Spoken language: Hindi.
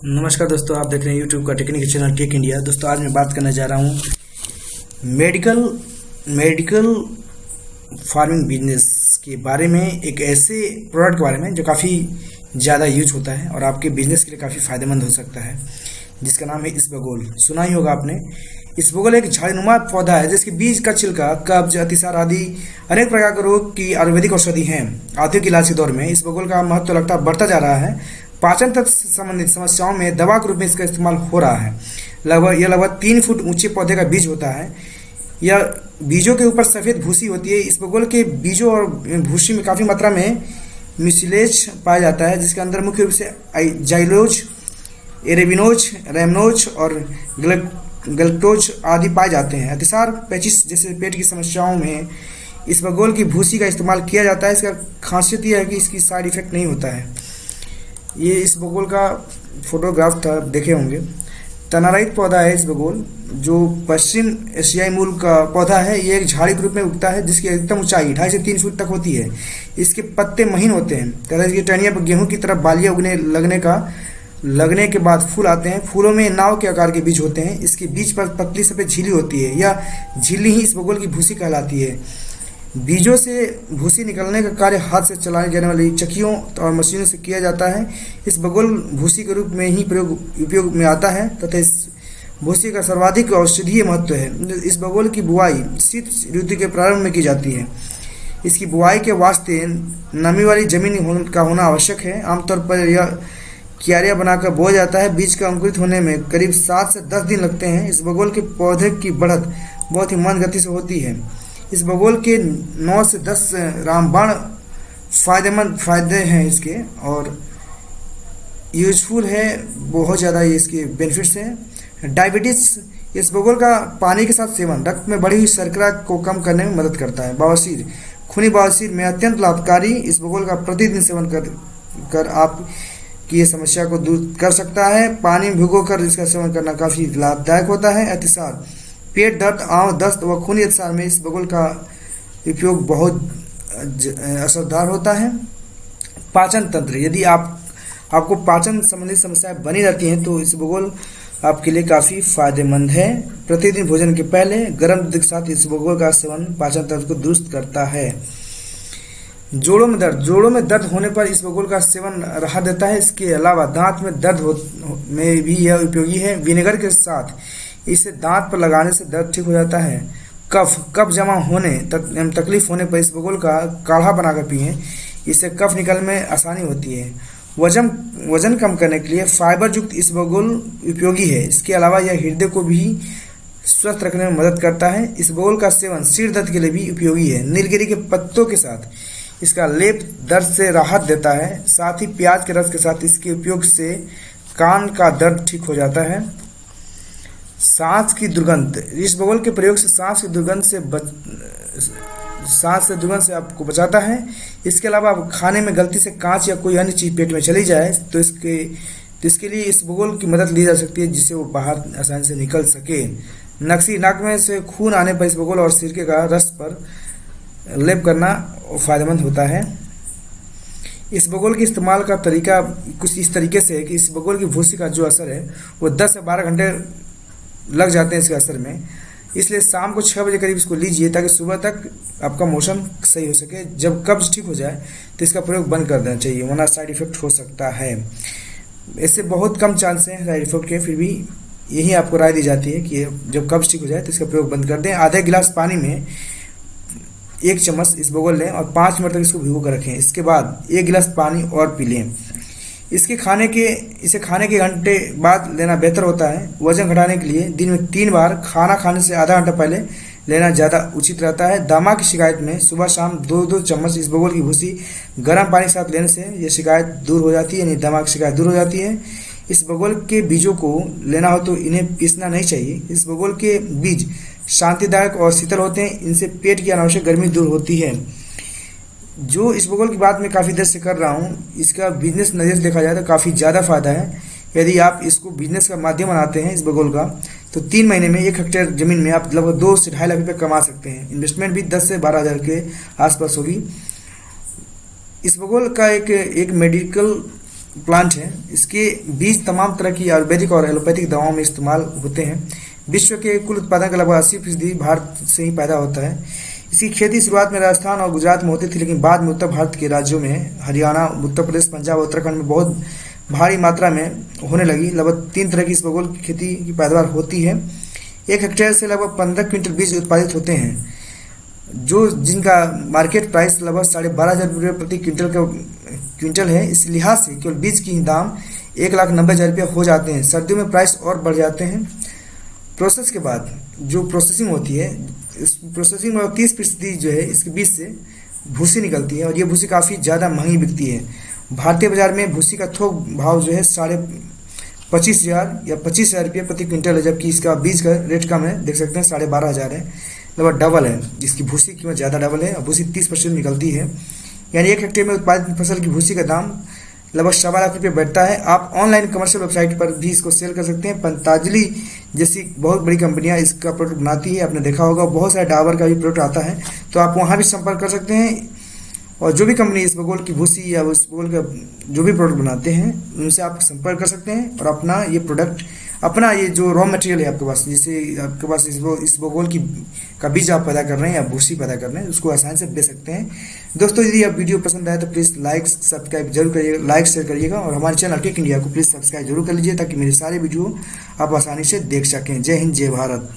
नमस्कार दोस्तों, आप देख रहे हैं यूट्यूब का टेक्निकल चैनल टेक इंडिया। दोस्तों आज मैं बात करने जा रहा हूँ मेडिकल फार्मिंग बिजनेस के बारे में, एक ऐसे प्रोडक्ट के बारे में जो काफ़ी ज़्यादा यूज होता है और आपके बिजनेस के लिए काफ़ी फायदेमंद हो सकता है, जिसका नाम है इसबगोल। सुना ही होगा आपने। इसबगोल एक झाड़ीनुमा पौधा है जिसके बीज का छिलका कब्ज, अतिसार आदि अनेक प्रकार के रोग की आयुर्वेदिक औषधि हैं। आधुनिक इलाज के दौर में इसबगोल का महत्व लगता बढ़ता जा रहा है। पाचन तंत्र से संबंधित समस्याओं में दवा के रूप में इसका इस्तेमाल हो रहा है। लगभग 3 फुट ऊंचे पौधे का बीज होता है। यह बीजों के ऊपर सफेद भूसी होती है। इसबगोल के बीजों और भूसी में काफी मात्रा में म्यूसिलेज पाया जाता है, जिसके अंदर मुख्य रूप से जाइलोज, एरेबिनोज, रैमनोज और गलक्टोज आदि पाए जाते हैं। अतिसार, पेचिस जैसे पेट की समस्याओं में इसबगोल की भूसी का इस्तेमाल किया जाता है। इसका खासियत यह है कि इसकी साइड इफेक्ट नहीं होता है। ये इसबगोल का फोटोग्राफ था, देखे होंगे। तनारहित पौधा है इसबगोल, जो पश्चिम एशियाई मूल का पौधा है। ये एक झाड़ी के रूप में उगता है जिसकी अधिकतम ऊंचाई 2.5 से 3 फुट तक होती है। इसके पत्ते महीन होते हैं तथा इसकी टहनियां गेहूं की तरफ बालियां लगने के बाद फूल आते हैं। फूलों में नाव के आकार के बीज होते हैं। इसके बीज पर पतली सफेद झिल्ली होती है। यह झिल्ली ही इसबगोल की भूसी कहलाती है। बीजों से भूसी निकलने का कार्य हाथ से चलाए जाने वाली चक्कियों और मशीनों से किया जाता है। इसबगोल भूसी के रूप में ही उपयोग में आता है तथा इस भूसी का सर्वाधिक औषधीय महत्व है। इसबगोल की बुआई शीत ऋतु के प्रारंभ में की जाती है। इसकी बुआई के वास्ते नमी वाली जमीन का होना आवश्यक है। आमतौर पर यह क्यारियां बनाकर बोया जाता है। बीज का अंकुरित होने में करीब 7 से 10 दिन लगते हैं। इसबगोल के पौधे की बढ़त बहुत ही मंद गति से होती है। इसबगोल के 9 से 10 रामबाण फायदे हैं इसके, और यूजफुल है, बहुत ज़्यादा इसके बेनिफिट्स हैं। डायबिटीज, इसबगोल का पानी के साथ सेवन रक्त में बढ़ी हुई शर्करा को कम करने में मदद करता है। बवासीर, खूनी बवासीर में अत्यंत लाभकारी। इसबगोल का प्रतिदिन सेवन कर आप की ये समस्या को दूर कर सकता है। पानी में भिगोकर इसका सेवन करना काफ़ी लाभदायक होता है। अतिसार, पेट दर्द, आंव दस्त व खूनी अतिसार में इसबगोल का उपयोग बहुत असरदार होता है। पाचन तंत्र, यदि आपको पाचन संबंधी समस्याएं बनी रहती हैं तो इसबगोल आपके लिए काफ़ी फायदेमंद है। प्रतिदिन भोजन के पहले गर्म दूध के साथ इसबगोल का सेवन पाचन तंत्र को दुरुस्त करता है। जोड़ों में दर्द होने पर इसबगोल का सेवन राहत देता है। इसके अलावा दांत में दर्द में भी यह उपयोगी है। विनेगर के साथ इसे दांत पर लगाने से दर्द ठीक हो जाता है। कफ जमा होने तकलीफ होने पर इसबगोल का काढ़ा बनाकर पिएं। इससे कफ निकलने में आसानी होती है। वजन कम करने के लिए फाइबर युक्त इसबगोल उपयोगी है। इसके अलावा यह हृदय को भी स्वस्थ रखने में मदद करता है। इसबगोल का सेवन सिर दर्द के लिए भी उपयोगी है। नीलगिरी के पत्तों के साथ इसका लेप दर्द से राहत देता है। साथ ही प्याज के रस के साथ इसके उपयोग से कान का दर्द ठीक हो जाता है। सांस की दुर्गंध, इसबगोल के प्रयोग से सांस की दुर्गंध से आपको बचाता है। इसके अलावा आप खाने में गलती से कांच या कोई अन्य चीज पेट में चली जाए तो इसके लिए इसबगोल की मदद ली जा सकती है, जिससे वो बाहर आसानी से निकल सके। नक्सी, नाक में से खून आने पर इसबगोल और सिरके का रस पर लेप करना फायदेमंद होता है। इसबगोल के इस्तेमाल का तरीका कुछ इस तरीके से है कि इसबगोल की भूसी का जो असर है वो 10 से 12 घंटे लग जाते हैं इसके असर में। इसलिए शाम को 6 बजे करीब इसको लीजिए ताकि सुबह तक आपका मोशन सही हो सके। जब कब्ज ठीक हो जाए तो इसका प्रयोग बंद कर देना चाहिए, वरना साइड इफेक्ट हो सकता है। इससे बहुत कम चांस हैं साइड इफेक्ट के, फिर भी यही आपको राय दी जाती है कि जब कब्ज ठीक हो जाए तो इसका प्रयोग बंद कर दें। आधे गिलास पानी में 1 चम्मच इसबगोल लें और 5 मिनट तक इसको भिगो कर रखें। इसके बाद 1 गिलास पानी और पी लें। इसे खाने के घंटे बाद लेना बेहतर होता है। वजन घटाने के लिए दिन में 3 बार, खाना खाने से आधा घंटा पहले लेना ज़्यादा उचित रहता है। दमा की शिकायत में सुबह शाम 2-2 चम्मच इसबगोल की भूसी गर्म पानी के साथ लेने से यह शिकायत दूर हो जाती है, यानी दमा की शिकायत दूर हो जाती है। इसबगोल के बीजों को लेना हो तो इन्हें पीसना नहीं चाहिए। इसबगोल के बीज शांतिदायक और शीतल होते हैं। इनसे पेट की अनावश्यक गर्मी दूर होती है। जो इसबगोल की बात मैं काफ़ी देर से कर रहा हूँ, इसका बिजनेस नज़र से देखा जाए तो काफ़ी ज़्यादा फायदा है। यदि आप इसको बिजनेस का माध्यम बनाते हैं इसबगोल का, तो 3 महीने में 1 हेक्टेयर जमीन में आप लगभग 2 से 2.5 लाख रुपये कमा सकते हैं। इन्वेस्टमेंट भी 10 से 12 हज़ार के आसपास होगी। इसबगोल का एक मेडिकल प्लांट है। इसके बीज तमाम तरह की आयुर्वेदिक और एलोपैथिक दवाओं में इस्तेमाल होते हैं। विश्व के कुल उत्पादन का लगभग 80% भारत से ही पैदा होता है। इसकी खेती शुरुआत में राजस्थान और गुजरात में होती थी, लेकिन बाद में उत्तर भारत के राज्यों में हरियाणा, उत्तर प्रदेश, पंजाब और उत्तराखंड में बहुत भारी मात्रा में होने लगी। लगभग 3 तरह की इसबगोल की खेती की पैदावार होती है। 1 हेक्टेयर से लगभग 15 क्विंटल बीज उत्पादित होते हैं, जिनका मार्केट प्राइस लगभग 12,500 रुपये प्रति क्विंटल है। इस लिहाज से केवल बीज की दाम 1,90,000 रुपये हो जाते हैं। सर्दियों में प्राइस और बढ़ जाते हैं। प्रोसेस के बाद जो प्रोसेसिंग होती है, इस प्रोसेसिंग में 30% जो है इसके बीज से भूसी निकलती है, और ये भूसी काफ़ी ज़्यादा महंगी बिकती है। भारतीय बाजार में भूसी का थोक भाव जो है 25,500 या 25,000 रुपये प्रति क्विंटल है, जबकि इसका बीज का रेट कम है, देख सकते हैं 12,500 है, लगभग डबल है। इसकी भूसी की कीमत ज़्यादा डबल है और भूसी 30% निकलती है। यानी 1 हेक्टेयर में उत्पादित फसल की भूसी का दाम लगभग 7 लाख रुपये बैठता है। आप ऑनलाइन कमर्शियल वेबसाइट पर भी इसको सेल कर सकते हैं। पतंजलि जैसी बहुत बड़ी कंपनियां इसका प्रोडक्ट बनाती है, आपने देखा होगा। बहुत सारे डाबर का भी प्रोडक्ट आता है, तो आप वहां भी संपर्क कर सकते हैं। और जो भी कंपनी इसबगोल की भूसी या इसबगोल का जो भी प्रोडक्ट बनाते हैं, उनसे आप संपर्क कर सकते हैं और अपना ये प्रोडक्ट, अपना ये जो रॉ मटेरियल है आपके पास, जैसे आपके पास इसबगोल की का बीज आप पैदा कर रहे हैं या भूसी पैदा कर रहे हैं, उसको आसानी से बेच सकते हैं। दोस्तों, यदि आप वीडियो पसंद आए तो प्लीज़ लाइक सब्सक्राइब जरूर करिएगा, लाइक शेयर करिएगा, और हमारे चैनल टेक इंडिया को प्लीज़ सब्सक्राइब जरूर कर लीजिए, ताकि मेरे सारे वीडियो आप आसानी से देख सकें। जय हिंद, जय भारत।